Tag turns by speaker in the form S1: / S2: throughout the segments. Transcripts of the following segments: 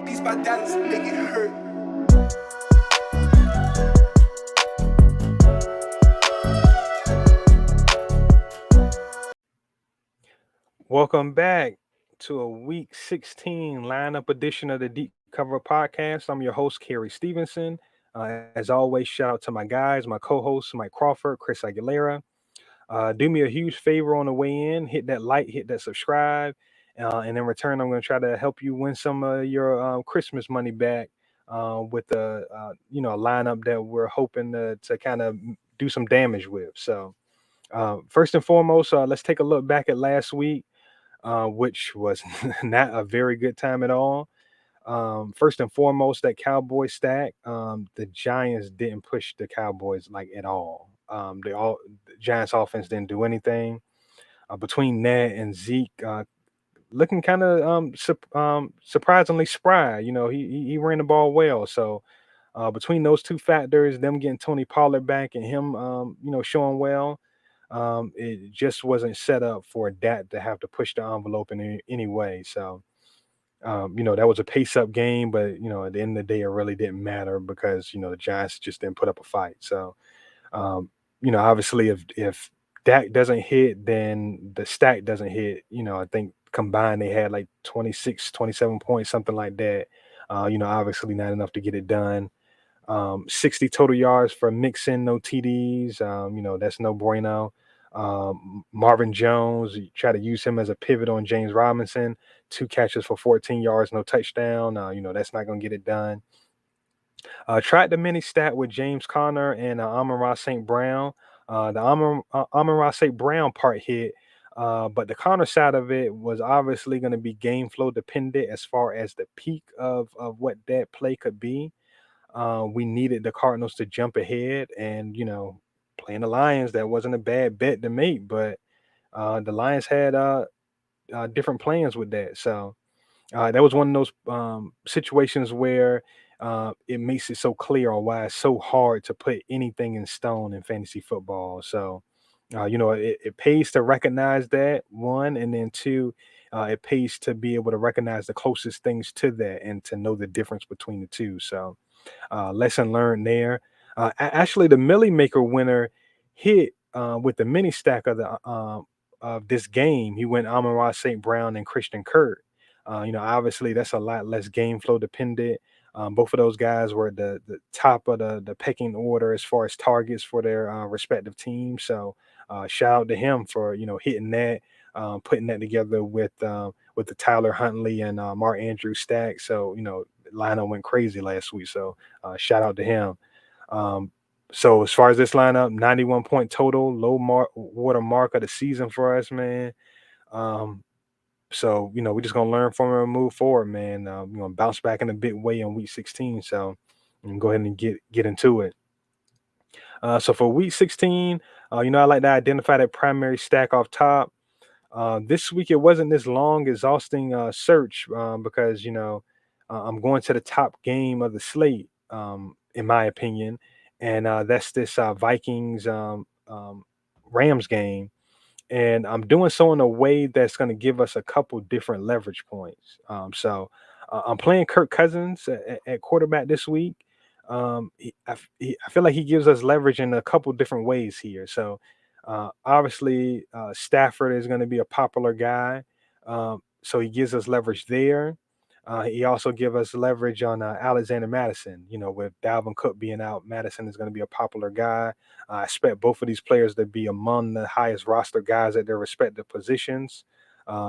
S1: These my dollars make it hurt.
S2: Welcome back to a Week 16 lineup edition of the Deep Cover Podcast. I'm your host, Kerry Stevenson. As always, shout out to my guys, my co-hosts, Mike Crawford, Chris Aguilera. Do me a huge favor on the way in. Hit that like, hit that subscribe. And in return, I'm going to try to help you win some of your Christmas money back with a lineup that we're hoping to kind of do some damage with. So first and foremost, let's take a look back at last week, which was not a very good time at all. First and foremost, that Cowboy stack, the Giants didn't push the Cowboys like at all. The Giants offense didn't do anything. Between that and Zeke, looking kind of surprisingly spry. He ran the ball well. So between those two factors, them getting Tony Pollard back and him, showing well, it just wasn't set up for Dak to have to push the envelope in any way. So, that was a pace-up game, but at the end of the day, it really didn't matter because the Giants just didn't put up a fight. So, obviously, if Dak doesn't hit, then the stack doesn't hit. I think combined they had like 26, 27 points, something like that. Obviously not enough to get it done. 60 total yards for Mixon, no TDs. That's no bueno. Marvin Jones, you try to use him as a pivot on James Robinson, 2 catches for 14 yards, no touchdown. That's not going to get it done. Tried the mini stat with James Conner and Amon-Ra St. Brown. The Amon-Ra St. Brown part hit, but the Conner side of it was obviously going to be game flow dependent as far as the peak of what that play could be. We needed the Cardinals to jump ahead, and playing the Lions, that wasn't a bad bet to make. But the Lions had different plans with that, so that was one of those situations where it makes it so clear on why it's so hard to put anything in stone in fantasy football. So it pays to recognize that, one, and then two, it pays to be able to recognize the closest things to that and to know the difference between the two. So lesson learned there. Actually, the Millie Maker winner hit with the mini stack of this game. He went Amon-Ra St. Brown and Christian Kirk. Obviously that's a lot less game flow dependent. Both of those guys were at the top of the pecking order as far as targets for their respective teams. So shout out to him for hitting that, putting that together with the Tyler Huntley and Mark Andrews stack. So lineup went crazy last week. So shout out to him. So as far as this lineup, 91 point total, low water mark of the season for us, man. So we're just gonna learn from it and move forward, man. We're gonna bounce back in a big way in week 16. So go ahead and get into it. So for week 16, I like to identify that primary stack off top. This week it wasn't this long, exhausting search because I'm going to the top game of the slate, in my opinion, and that's this Vikings Rams game, and I'm doing so in a way that's going to give us a couple different leverage points. I'm playing Kirk Cousins at quarterback this week. I feel like he gives us leverage in a couple different ways here. So obviously, Stafford is going to be a popular guy, so he gives us leverage there. He also gives us leverage on Alexander Madison. With Dalvin Cook being out, Madison is going to be a popular guy. I expect both of these players to be among the highest roster guys at their respective positions.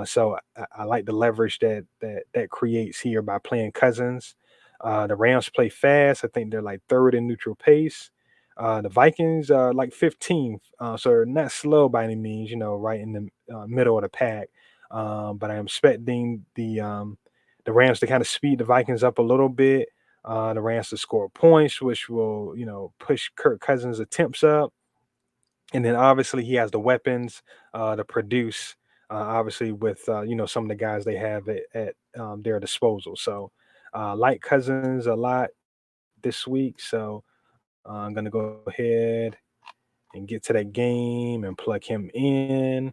S2: So I like the leverage that creates here by playing Cousins. The Rams play fast. I think they're like third in neutral pace. The Vikings are like 15th, so they're not slow by any means, right in the middle of the pack. But I'm expecting the Rams to kind of speed the Vikings up a little bit. The Rams to score points, which will, push Kirk Cousins' attempts up. And then obviously he has the weapons to produce, obviously with, some of the guys they have at their disposal. So like Cousins a lot this week. So I'm going to go ahead and get to that game and plug him in.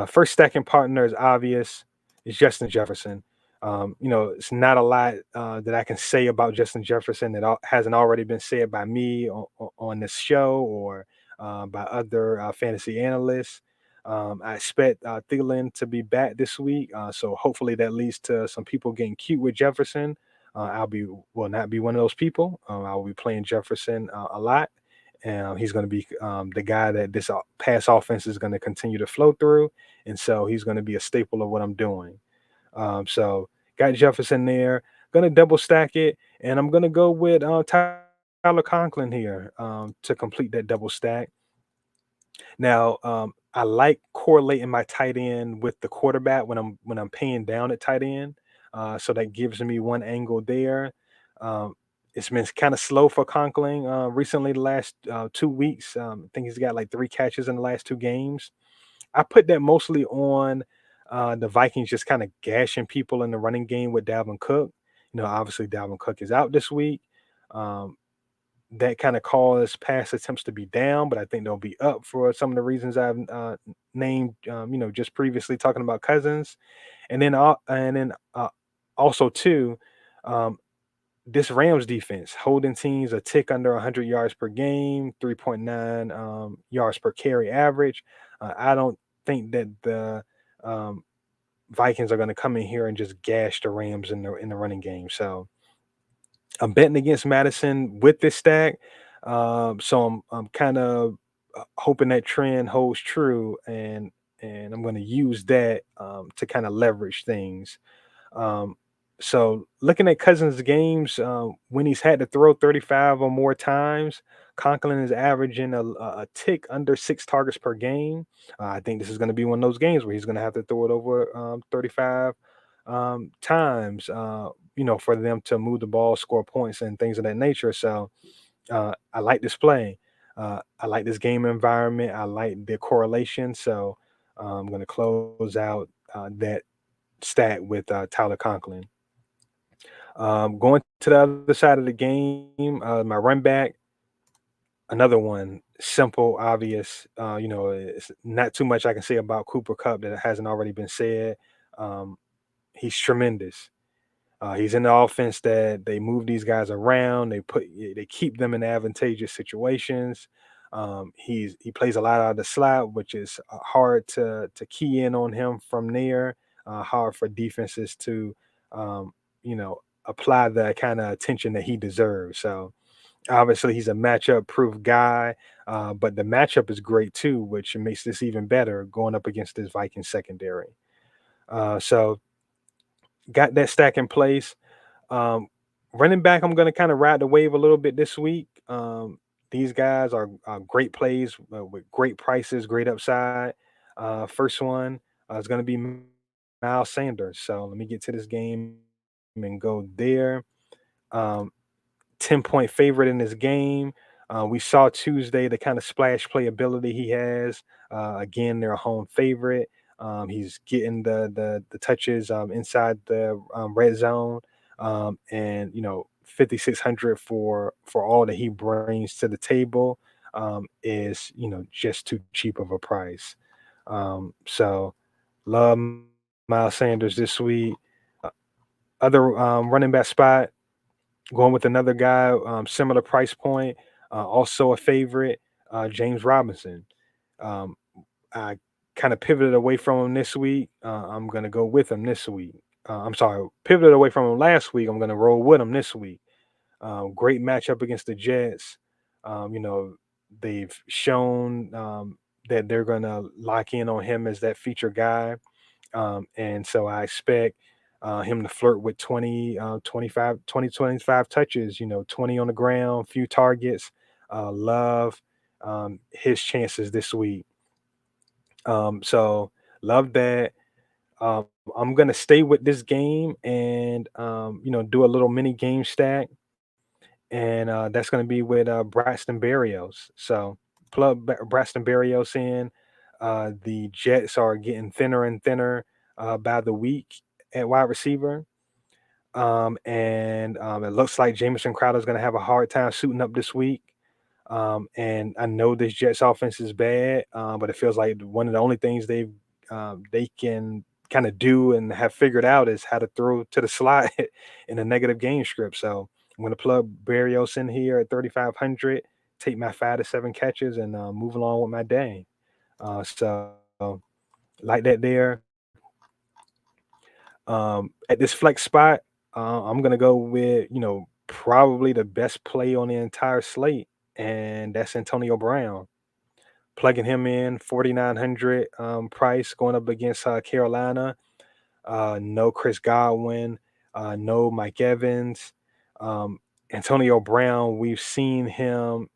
S2: First stacking partner is obvious. It's Justin Jefferson. It's not a lot that I can say about Justin Jefferson that hasn't already been said by me on this show or by other fantasy analysts. I expect Thielen to be back this week, so hopefully that leads to some people getting cute with Jefferson. Will not be one of those people. I will be playing Jefferson a lot, and he's going to be the guy that this pass offense is going to continue to flow through, and so he's going to be a staple of what I'm doing. So got Jefferson there. Gonna double stack it, and I'm gonna go with Tyler Conklin here to complete that double stack. Now, I like correlating my tight end with the quarterback when I'm paying down at tight end. So that gives me one angle there. Um, it's been kind of slow for Conklin recently, the last 2 weeks. I think he's got like 3 catches in the last 2 games. I put that mostly on the Vikings just kind of gashing people in the running game with Dalvin Cook. Obviously Dalvin Cook is out this week. Um, that kind of caused pass attempts to be down, but I think they'll be up for some of the reasons I've named. Just previously talking about Cousins, and then also too. Um, this Rams defense holding teams a tick under 100 yards per game, 3.9 yards per carry average. I don't think that the um, Vikings are going to come in here and just gash the Rams in the running game. So I'm betting against Madison with this stack. So I'm kind of hoping that trend holds true, and I'm going to use that to kind of leverage things. um, so looking at Cousins' games, when he's had to throw 35 or more times, Conklin is averaging a tick under 6 targets per game. I think this is going to be one of those games where he's going to have to throw it over 35 times, for them to move the ball, score points, and things of that nature. So I like this play. I like this game environment. I like the correlation. So I'm going to close out that stat with Tyler Conklin. Going to the other side of the game, my run back, another one, simple, obvious. It's not too much I can say about Cooper Cup that hasn't already been said. Um, he's tremendous. He's in the offense that they move these guys around. They keep them in advantageous situations. He plays a lot out of the slot, which is hard to key in on him from there. Hard for defenses to, um, apply the kind of attention that he deserves. So obviously he's a matchup proof guy, but the matchup is great too, which makes this even better going up against this Viking secondary. So got that stack in place. Um, Running back, I'm going to kind of ride the wave a little bit this week. These guys are great plays with great prices, great upside. First one is going to be Miles Sanders. So let me get to this game and go there. Um, 10-point favorite in this game. We saw Tuesday the kind of splash playability he has. Again, they're a home favorite. He's getting the touches inside the red zone, and 5,600 for all that he brings to the table is just too cheap of a price. So love Miles Sanders this week. Other running back spot, going with another guy, similar price point, also a favorite, James Robinson. Um, I kind of pivoted away from him this week. I'm going to go with him this week. I'm sorry, pivoted away from him last week. I'm going to roll with him this week. Great matchup against the Jets. They've shown that they're going to lock in on him as that feature guy. And so I expect him to flirt with 25 touches, 20 on the ground, few targets. Love his chances this week. So love that. I'm going to stay with this game and, do a little mini game stack. And that's going to be with Braxton Berrios. So plug Braxton Berrios in. The Jets are getting thinner and thinner by the week at wide receiver. And it looks like Jamison Crowder is going to have a hard time suiting up this week. And I know this Jets offense is bad, but it feels like one of the only things they can kind of do and have figured out is how to throw to the slot in a negative game script. So I'm going to plug Barrios in here at 3,500, take my 5 to 7 catches, and move along with my day. So like that there. At this flex spot, I'm gonna go with probably the best play on the entire slate, and that's Antonio Brown. Plugging him in 4,900 price going up against Carolina. No Chris Godwin, no Mike Evans. Um, Antonio Brown, we've seen him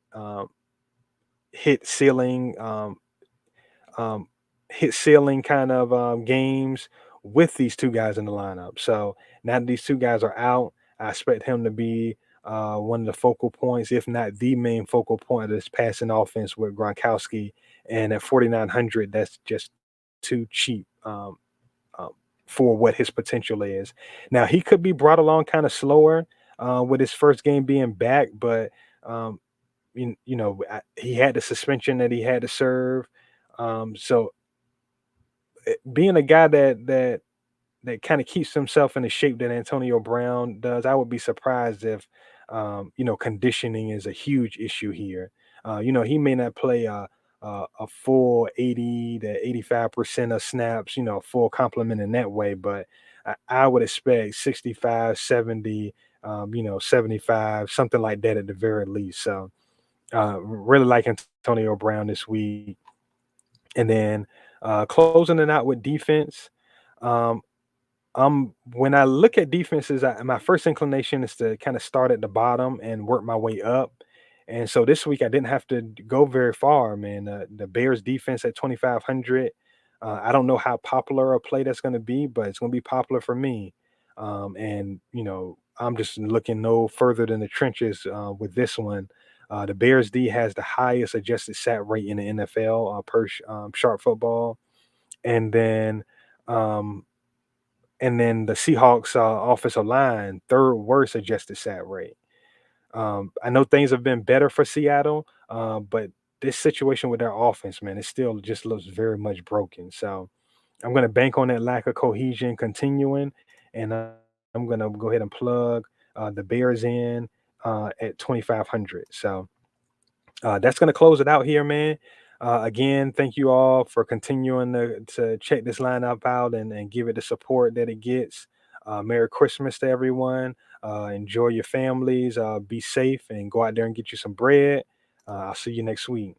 S2: hit ceiling. Um, hit ceiling kind of games with these two guys in the lineup. So now that these two guys are out, I expect him to be one of the focal points, if not the main focal point of this passing offense with Gronkowski. And at 4,900, that's just too cheap um, for what his potential is. Now he could be brought along kind of slower with his first game being back, but um, he had the suspension that he had to serve. So being a guy that kind of keeps himself in the shape that Antonio Brown does, I would be surprised if conditioning is a huge issue here. He may not play a full 80 to 85% of snaps, full complement in that way, but I would expect 65, 70, 75, something like that at the very least. So really like Antonio Brown this week. And then closing it out with defense. Um, when I look at defenses, my first inclination is to kind of start at the bottom and work my way up. And so this week I didn't have to go very far, man. The Bears defense at 2,500. I don't know how popular a play that's going to be, but it's going to be popular for me. And I'm just looking no further than the trenches with this one. The Bears D has the highest adjusted sack rate in the NFL per Sharp Football, and then um, the Seahawks offensive line, third worst adjusted sack rate. I know things have been better for Seattle, but this situation with their offense, man, it still just looks very much broken. So I'm going to bank on that lack of cohesion continuing, and I'm going to go ahead and plug the Bears in at 2,500. So that's going to close it out here, man. Again, thank you all for continuing to check this lineup out and give it the support that it gets. Merry Christmas to everyone. Enjoy your families. Be safe and go out there and get you some bread. I'll see you next week.